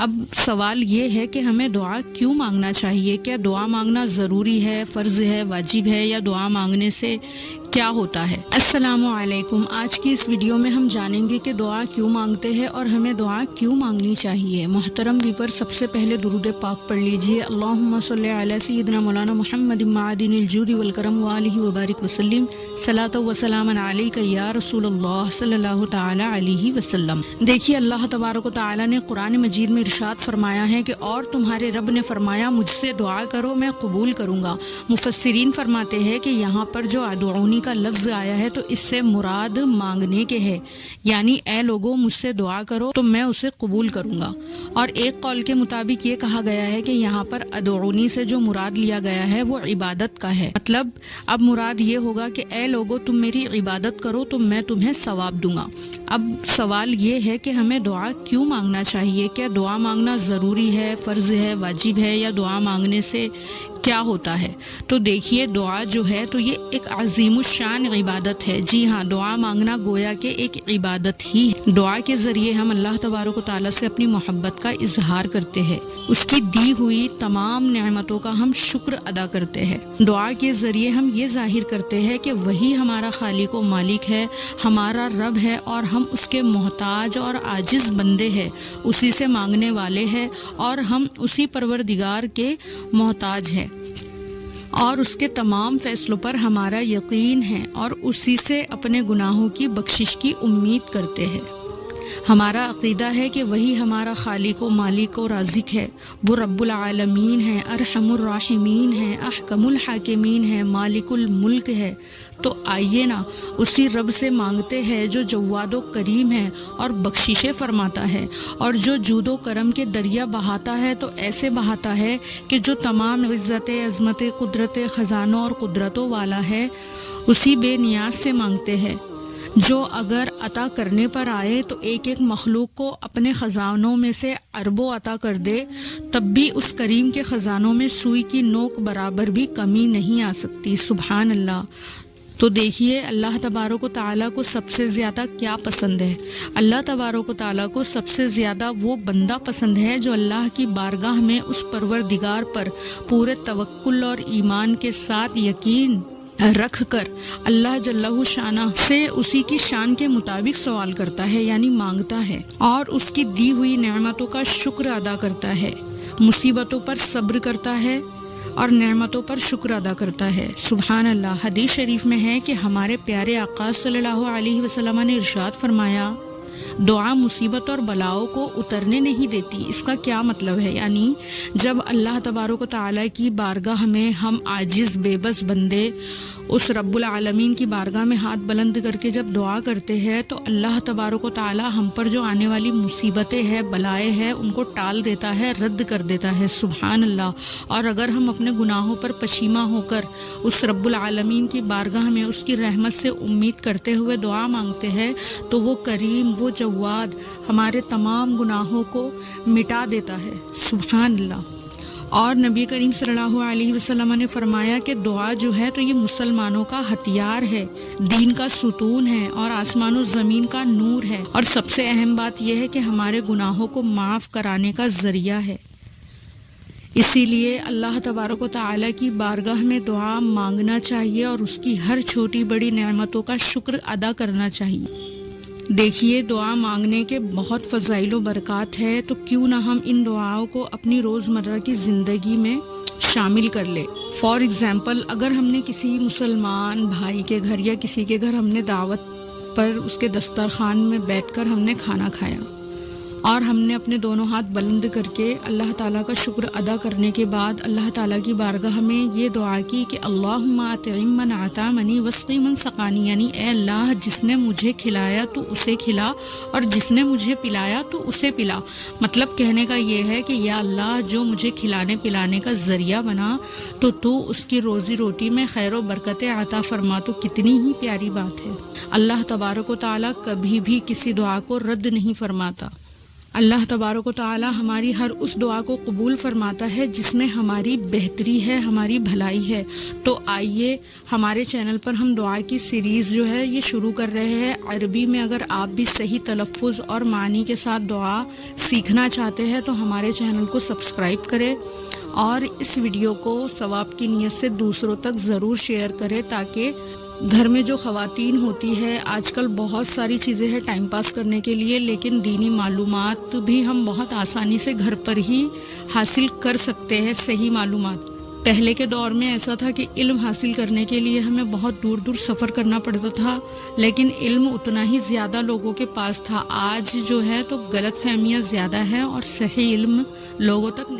اب سوال یہ ہے کہ ہمیں دعا کیوں مانگنا چاہیے؟ کیا دعا مانگنا ضروری ہے، فرض ہے، واجب ہے، یا دعا مانگنے سے کیا ہوتا ہے؟ السلام علیکم۔ آج کی اس ویڈیو میں ہم جانیں گے کہ دعا کیوں مانگتے ہیں اور ہمیں دعا کیوں مانگنی چاہیے۔ محترم ویور، سب سے پہلے درود پاک پڑھ لیجئے۔ اللہم صلی علی سیدنا مولانا محمد معدن الجود والکرم وآلہ وبارک وسلم، صلاۃ و سلام علیک یا رسول اللہ صلی اللہ تعالی علیہ وسلم۔ دیکھیے، اللہ تبارک و تعالی نے قرآن مجید میں ارشاد فرمایا ہے کہ اور تمہارے رب نے فرمایا مجھ سے دعا کرو میں قبول کروں گا۔ مفسرین فرماتے ہیں کہ یہاں پر جو ادعونی کا لفظ آیا ہے تو اس سے مراد مانگنے کے ہے، یعنی اے لوگوں مجھ سے دعا کرو تو میں اسے قبول کروں گا۔ اور ایک قول کے مطابق یہ کہا گیا ہے کہ یہاں پر ادعونی سے جو مراد لیا گیا ہے وہ عبادت کا ہے، مطلب اب مراد یہ ہوگا کہ اے لوگوں تم میری عبادت کرو تو میں تمہیں ثواب دوں گا۔ اب سوال یہ ہے کہ ہمیں دعا کیوں مانگنا چاہیے؟ کیا دعا مانگنا ضروری ہے، فرض ہے، واجب ہے، یا دعا مانگنے سے کیا ہوتا ہے؟ تو دیکھیے، دعا جو ہے تو یہ ایک عظیم الشان عبادت ہے۔ جی ہاں، دعا مانگنا گویا کہ ایک عبادت ہی ہے۔ دعا کے ذریعے ہم اللہ تبارک و تعالیٰ سے اپنی محبت کا اظہار کرتے ہیں، اس کی دی ہوئی تمام نعمتوں کا ہم شکر ادا کرتے ہیں۔ دعا کے ذریعے ہم یہ ظاہر کرتے ہیں کہ وہی ہمارا خالق و مالک ہے، ہمارا رب ہے، اور ہم اس کے محتاج اور عاجز بندے ہیں، اسی سے مانگنے والے ہیں، اور ہم اسی پروردگار کے محتاج ہیں، اور اس کے تمام فیصلوں پر ہمارا یقین ہے، اور اسی سے اپنے گناہوں کی بخشش کی امید کرتے ہیں۔ ہمارا عقیدہ ہے کہ وہی ہمارا خالق و مالک و رازق ہے، وہ رب العالمین ہے، ارحم الراحمین ہے، احکم الحاکمین ہے، مالک الملک ہے۔ تو آئیے نا اسی رب سے مانگتے ہیں جو جواد و کریم ہے اور بخششیں فرماتا ہے، اور جو جود و کرم کے دریا بہاتا ہے تو ایسے بہاتا ہے کہ جو تمام عزت، عظمت، قدرت، خزانوں اور قدرتوں والا ہے۔ اسی بے نیاز سے مانگتے ہیں جو اگر عطا کرنے پر آئے تو ایک ایک مخلوق کو اپنے خزانوں میں سے اربوں عطا کر دے، تب بھی اس کریم کے خزانوں میں سوئی کی نوک برابر بھی کمی نہیں آ سکتی۔ سبحان اللہ۔ تو دیکھیے، اللہ تبارک و تعالیٰ کو سب سے زیادہ کیا پسند ہے؟ اللہ تبارک و تعالیٰ کو سب سے زیادہ وہ بندہ پسند ہے جو اللہ کی بارگاہ میں اس پروردگار پر پورے توکل اور ایمان کے ساتھ یقین رکھ کر اللہ جل شانہ سے اسی کی شان کے مطابق سوال کرتا ہے، یعنی مانگتا ہے، اور اس کی دی ہوئی نعمتوں کا شکر ادا کرتا ہے، مصیبتوں پر صبر کرتا ہے اور نعمتوں پر شکر ادا کرتا ہے۔ سبحان اللہ۔ حدیث شریف میں ہے کہ ہمارے پیارے آقا صلی اللہ علیہ وسلم نے ارشاد فرمایا، دعا مصیبت اور بلاؤں کو اترنے نہیں دیتی۔ اس کا کیا مطلب ہے؟ یعنی جب اللہ تبارک و تعالیٰ کی بارگاہ میں ہم عاجز بے بس بندے اس رب العالمین کی بارگاہ میں ہاتھ بلند کر کے جب دعا کرتے ہیں تو اللہ تبارک و تعالیٰ ہم پر جو آنے والی مصیبتیں ہیں، بلائیں ہیں، ان کو ٹال دیتا ہے، رد کر دیتا ہے۔ سبحان اللہ۔ اور اگر ہم اپنے گناہوں پر پشیماں ہو کر اس رب العالمین کی بارگاہ میں اس کی رحمت سے امید کرتے ہوئے دعا مانگتے ہیں تو وہ کریم، وہ جواد ہمارے تمام گناہوں کو مٹا دیتا ہے۔ سبحان اللہ۔ اور نبی کریم صلی اللہ علیہ وسلم نے فرمایا کہ دعا جو ہے تو یہ مسلمانوں کا ہتھیار ہے، دین کا ستون ہے، اور آسمان و زمین کا نور ہے، اور سب سے اہم بات یہ ہے کہ ہمارے گناہوں کو معاف کرانے کا ذریعہ ہے۔ اسی لیے اللہ تبارک و تعالیٰ کی بارگاہ میں دعا مانگنا چاہیے اور اس کی ہر چھوٹی بڑی نعمتوں کا شکر ادا کرنا چاہیے۔ دیکھیے، دعا مانگنے کے بہت فضائل و برکات ہے، تو کیوں نہ ہم ان دعاؤں کو اپنی روزمرہ کی زندگی میں شامل کر لے۔ فار ایگزامپل، اگر ہم نے کسی مسلمان بھائی کے گھر یا کسی کے گھر ہم نے دعوت پر اس کے دسترخوان میں بیٹھ کر ہم نے کھانا کھایا، اور ہم نے اپنے دونوں ہاتھ بلند کر کے اللہ تعالیٰ کا شکر ادا کرنے کے بعد اللہ تعالیٰ کی بارگاہ میں یہ دعا کی کہ اللہم اطعم من اطعمنی واسقی من سقانی، یعنی اے اللہ جس نے مجھے کھلایا تو اسے کھلا، اور جس نے مجھے پلایا تو اسے پلا۔ مطلب کہنے کا یہ ہے کہ یا اللہ جو مجھے کھلانے پلانے کا ذریعہ بنا تو اس کی روزی روٹی میں خیر و برکت عطا فرما۔ تو کتنی ہی پیاری بات ہے۔ اللہ تبارک و تعالیٰ کبھی بھی کسی دعا کو رد نہیں فرماتا۔ اللہ تبارک و تعالی ہماری ہر اس دعا کو قبول فرماتا ہے جس میں ہماری بہتری ہے، ہماری بھلائی ہے۔ تو آئیے ہمارے چینل پر ہم دعا کی سیریز جو ہے یہ شروع کر رہے ہیں عربی میں۔ اگر آپ بھی صحیح تلفظ اور معنی کے ساتھ دعا سیکھنا چاہتے ہیں تو ہمارے چینل کو سبسکرائب کریں اور اس ویڈیو کو ثواب کی نیت سے دوسروں تک ضرور شیئر کریں، تاکہ گھر میں جو خواتین ہوتی ہے، آج کل بہت ساری چیزیں ہیں ٹائم پاس کرنے کے لیے، لیکن دینی معلومات بھی ہم بہت آسانی سے گھر پر ہی حاصل کر سکتے ہیں، صحیح معلومات۔ پہلے کے دور میں ایسا تھا کہ علم حاصل کرنے کے لیے ہمیں بہت دور دور سفر کرنا پڑتا تھا، لیکن علم اتنا ہی زیادہ لوگوں کے پاس تھا۔ آج جو ہے تو غلط فہمیاں زیادہ ہیں اور صحیح علم لوگوں تک نہیں